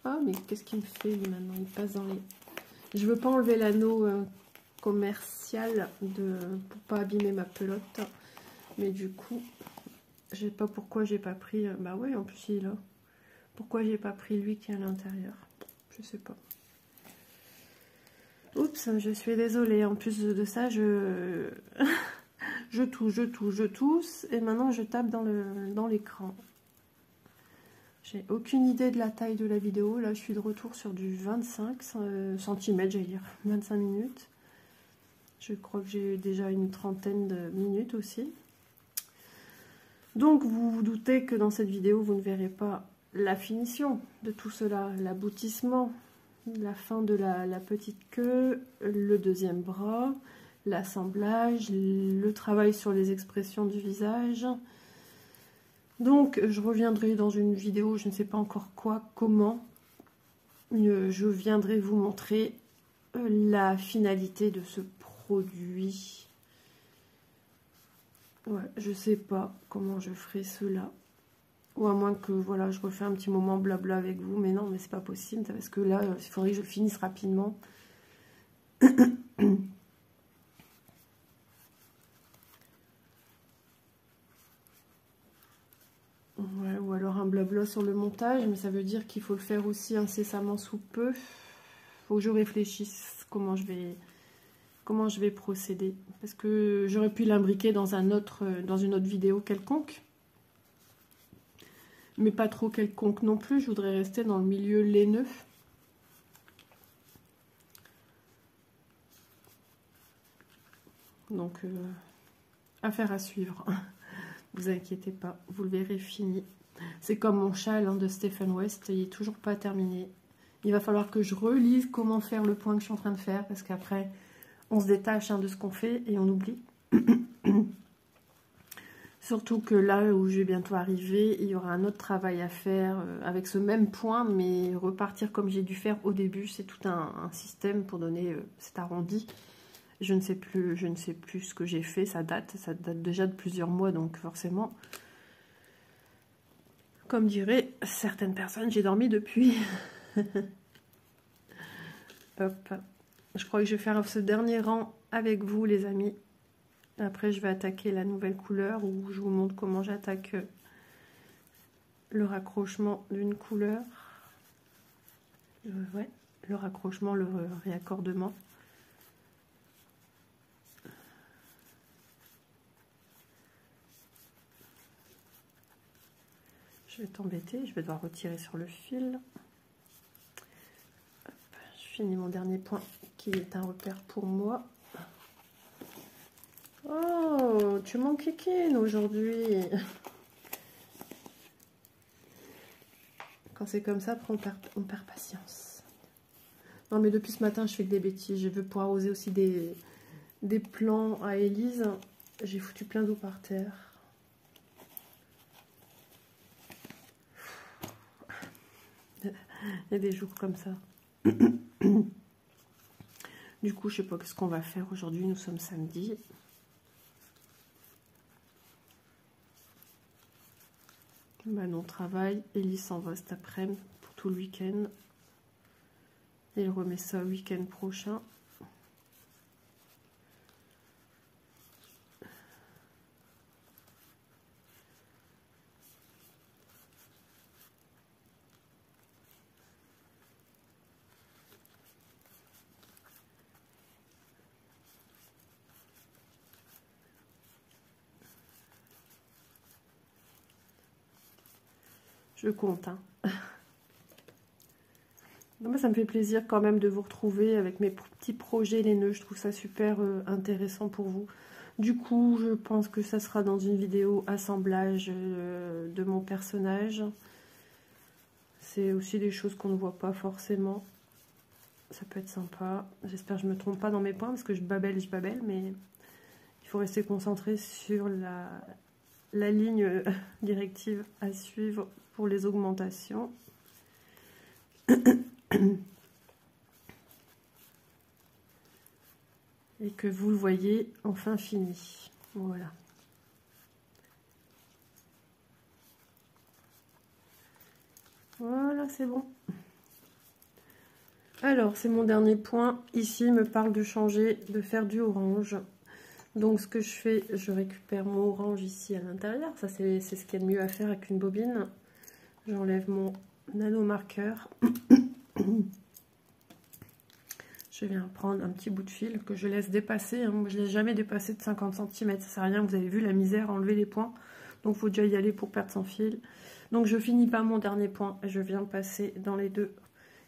Ah, mais qu'est-ce qu'il me fait, lui, maintenant? Il passe dans les... Je veux pas enlever l'anneau commercial pour pas abîmer ma pelote. Mais du coup, je sais pas pourquoi j'ai pas pris... bah ouais, en plus, il est là. Pourquoi j'ai pas pris lui qui est à l'intérieur? Je sais pas. Oups, je suis désolée. En plus de ça, je tousse. Et maintenant, je tape dans l'écran. J'ai aucune idée de la taille de la vidéo. Là, je suis de retour sur du 25 cm, j'allais dire 25 minutes. Je crois que j'ai déjà une trentaine de minutes aussi. Donc, vous vous doutez que dans cette vidéo, vous ne verrez pas la finition de tout cela, l'aboutissement, la fin de la petite queue, le deuxième bras, l'assemblage, le travail sur les expressions du visage. Donc, je reviendrai dans une vidéo, je ne sais pas encore quoi, comment. Je viendrai vous montrer la finalité de ce produit. Ouais, je sais pas comment je ferai cela. Ou à moins que, voilà, je refais un petit moment blabla avec vous. Mais non, mais c'est pas possible, parce que là, il faudrait que je finisse rapidement. Ouais, ou alors un blabla sur le montage, mais ça veut dire qu'il faut le faire aussi incessamment sous peu. Faut que je réfléchisse comment je vais procéder. Parce que j'aurais pu l'imbriquer dans une autre vidéo quelconque. Mais pas trop quelconque non plus. Je voudrais rester dans le milieu laineux. Donc, affaire à suivre. Vous inquiétez pas, vous le verrez fini. C'est comme mon châle de Stephen West, il n'est toujours pas terminé. Il va falloir que je relise comment faire le point que je suis en train de faire, parce qu'après, on se détache de ce qu'on fait et on oublie. Surtout que là où je vais bientôt arriver, il y aura un autre travail à faire avec ce même point, mais repartir comme j'ai dû faire au début. C'est tout un système pour donner cet arrondi. Je ne sais plus ce que j'ai fait, ça date déjà de plusieurs mois, donc forcément. Comme diraient certaines personnes, j'ai dormi depuis. Hop. Je crois que je vais faire ce dernier rang avec vous, les amis. Après, je vais attaquer la nouvelle couleur où je vous montre comment j'attaque le raccrochement d'une couleur. Ouais, le raccrochement, le réaccordement. Je vais t'embêter, je vais devoir retirer sur le fil. Hop, je finis mon dernier point qui est un repère pour moi. Oh, tu m'enquiquines aujourd'hui. Quand c'est comme ça, après on perd patience. Non mais depuis ce matin, je fais que des bêtises. Je veux pour arroser aussi des plants à Élise. J'ai foutu plein d'eau par terre. Il y a des jours comme ça. Du coup, je sais pas ce qu'on va faire aujourd'hui. Nous sommes samedi. Manon travaille. Élise s'en va cet après-midi pour tout le week-end. Il remet ça le week-end prochain. Je compte, hein. Non, ça me fait plaisir quand même de vous retrouver avec mes petits projets, les nœuds. Je trouve ça super intéressant pour vous. Du coup, je pense que ça sera dans une vidéo assemblage de mon personnage. C'est aussi des choses qu'on ne voit pas forcément. Ça peut être sympa. J'espère que je ne me trompe pas dans mes points parce que je babelle, mais il faut rester concentré sur la ligne directive à suivre pour les augmentations. Et que vous le voyez enfin fini. Voilà. Voilà, c'est bon. Alors, c'est mon dernier point. Ici, il me parle de changer, de faire du orange. Donc, ce que je fais, je récupère mon orange ici à l'intérieur. Ça, c'est ce qu'il y a de mieux à faire avec une bobine. J'enlève mon nanomarqueur. Je viens prendre un petit bout de fil que je laisse dépasser. Hein. Moi, je ne laisse jamais dépasser de 50 cm. Ça sert à rien. Vous avez vu la misère, enlever les points. Donc, il faut déjà y aller pour perdre son fil. Donc, je finis pas mon dernier point. Je viens passer dans les deux.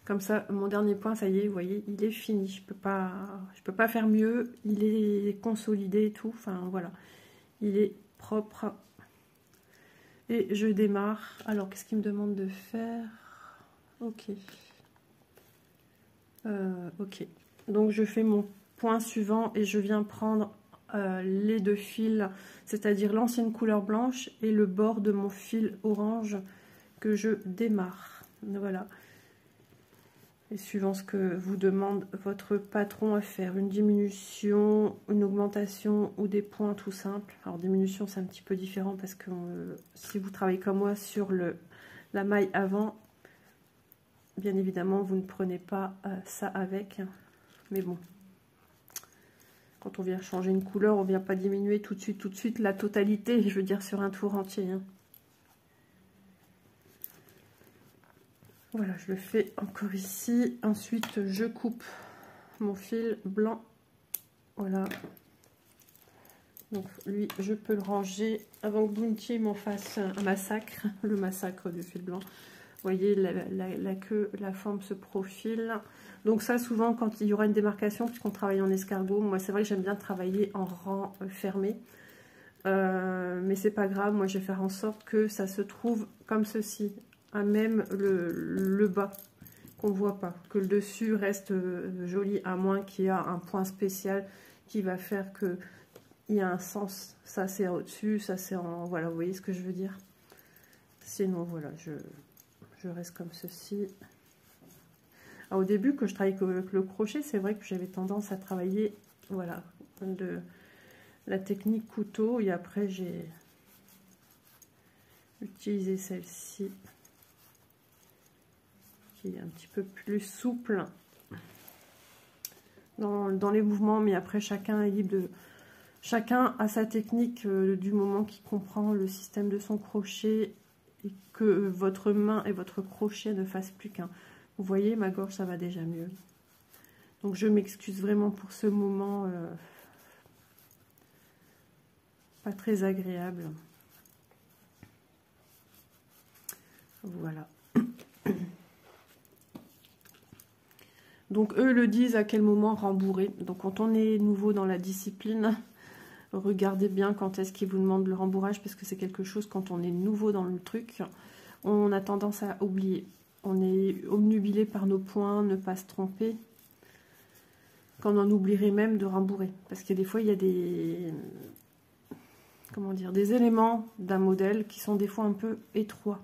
Comme ça, mon dernier point, ça y est, vous voyez, il est fini. Je peux pas faire mieux. Il est consolidé et tout. Enfin, voilà. Il est propre. Et je démarre. Alors, qu'est-ce qu'il me demande de faire? Ok. Ok. Donc, je fais mon point suivant et je viens prendre les deux fils, c'est-à-dire l'ancienne couleur blanche et le bord de mon fil orange que je démarre. Voilà. Et suivant ce que vous demande votre patron à faire, une diminution, une augmentation ou des points tout simples. Alors diminution c'est un petit peu différent parce que si vous travaillez comme moi sur la maille avant, bien évidemment vous ne prenez pas ça avec. Mais bon, quand on vient changer une couleur, on ne vient pas diminuer tout de suite la totalité, je veux dire sur un tour entier. Hein. Voilà, je le fais encore ici. Ensuite, je coupe mon fil blanc. Voilà. Donc, lui, je peux le ranger avant que Bounty m'en fasse un massacre. Le massacre du fil blanc. Vous voyez, la queue, la forme se profile. Donc ça, souvent, quand il y aura une démarcation, puisqu'on travaille en escargot, moi, c'est vrai que j'aime bien travailler en rang fermé. Mais c'est pas grave. Moi, je vais faire en sorte que ça se trouve comme ceci. À même le bas qu'on voit pas, que le dessus reste joli, à moins qu'il y ait un point spécial qui va faire que il y a un sens. Ça c'est au-dessus, ça c'est en... Voilà, vous voyez ce que je veux dire. Sinon voilà, je reste comme ceci. Alors, au début, que je travaillais avec le crochet, c'est vrai que j'avais tendance à travailler, voilà, de la technique couteau, et après j'ai utiliser celle-ci qui est un petit peu plus souple dans les mouvements, mais après chacun est libre de... Chacun a sa technique du moment qu'il comprend le système de son crochet et que votre main et votre crochet ne fassent plus qu'un. Vous voyez, ma gorge, ça va déjà mieux. Donc je m'excuse vraiment pour ce moment pas très agréable. Voilà. Donc eux le disent à quel moment rembourrer. Donc quand on est nouveau dans la discipline, regardez bien quand est-ce qu'ils vous demandent le rembourrage, parce que c'est quelque chose, quand on est nouveau dans le truc, on a tendance à oublier. On est obnubilé par nos points, ne pas se tromper. Quand on en oublierait même de rembourrer. Parce que des fois, il y a des... Comment dire, des éléments d'un modèle qui sont des fois un peu étroits.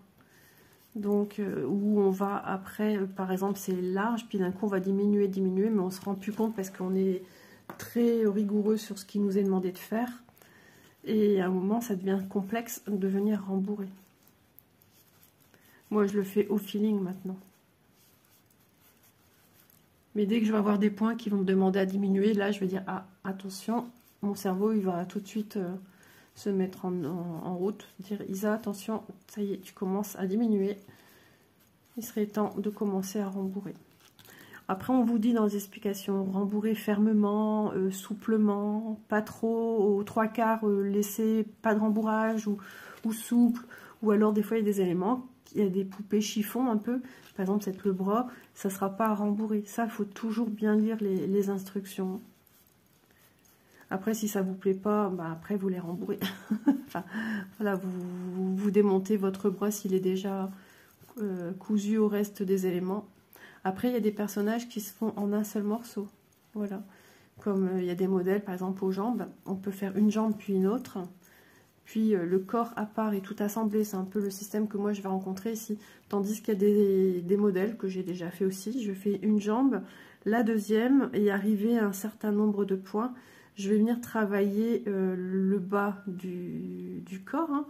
Donc, où on va après, par exemple, c'est large, puis d'un coup, on va diminuer, mais on ne se rend plus compte parce qu'on est très rigoureux sur ce qui nous est demandé de faire. Et à un moment, ça devient complexe de venir rembourrer. Moi, je le fais au feeling maintenant. Mais dès que je vais avoir des points qui vont me demander à diminuer, là, je vais dire, ah, attention, mon cerveau, il va tout de suite se mettre en route. Dire, Isa, attention, ça y est, tu commences à diminuer. Il serait temps de commencer à rembourrer. Après, on vous dit dans les explications, rembourrer fermement, souplement, pas trop, aux 3/4, laisser pas de rembourrage ou souple. Ou alors, des fois, il y a des éléments, il y a des poupées chiffon un peu. Par exemple, c'est le bras, ça ne sera pas à rembourrer. Ça, il faut toujours bien lire les instructions. Après, si ça ne vous plaît pas, bah, après, vous les rembourrez. Enfin, voilà, vous démontez votre bras s'il est déjà cousu au reste des éléments. Après, il y a des personnages qui se font en un seul morceau. Voilà. Comme il y a des modèles, par exemple, aux jambes. On peut faire une jambe puis une autre. Puis le corps à part et tout assemblé. C'est un peu le système que moi, je vais rencontrer ici. Tandis qu'il y a des modèles que j'ai déjà fait aussi. Je fais une jambe, la deuxième, et arrivé à un certain nombre de points, je vais venir travailler le bas du corps.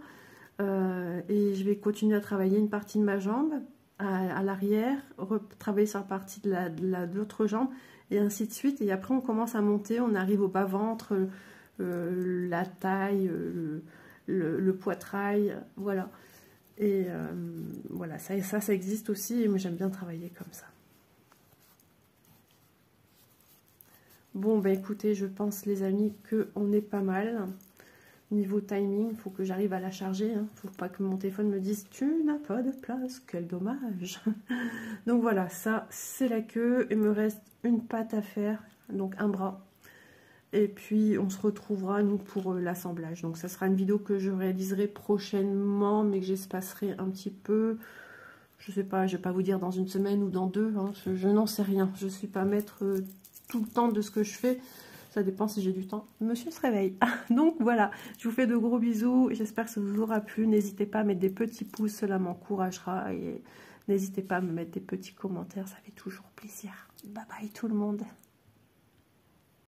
Hein, et je vais continuer à travailler une partie de ma jambe à l'arrière, travailler sur la partie de l'autre jambe, et ainsi de suite. Et après, on commence à monter, on arrive au bas-ventre, la taille, le poitrail, voilà. Et voilà, ça existe aussi, et moi j'aime bien travailler comme ça. Bon, ben écoutez, je pense, les amis, qu'on est pas mal. Niveau timing, il faut que j'arrive à la charger. Il ne faut pas que mon téléphone me dise « Tu n'as pas de place, quel dommage !» Donc voilà, ça, c'est la queue. Il me reste une patte à faire, donc un bras. Et puis, on se retrouvera, nous, pour l'assemblage. Donc, ça sera une vidéo que je réaliserai prochainement, mais que j'espacerai un petit peu. Je sais pas, je ne vais pas vous dire dans une semaine ou dans 2. Hein, je n'en sais rien. Je ne suis pas maître tout le temps de ce que je fais. Ça dépend si j'ai du temps. Monsieur se réveille. Donc voilà, je vous fais de gros bisous. J'espère que ça vous aura plu. N'hésitez pas à mettre des petits pouces, cela m'encouragera. Et n'hésitez pas à me mettre des petits commentaires, ça fait toujours plaisir. Bye bye tout le monde.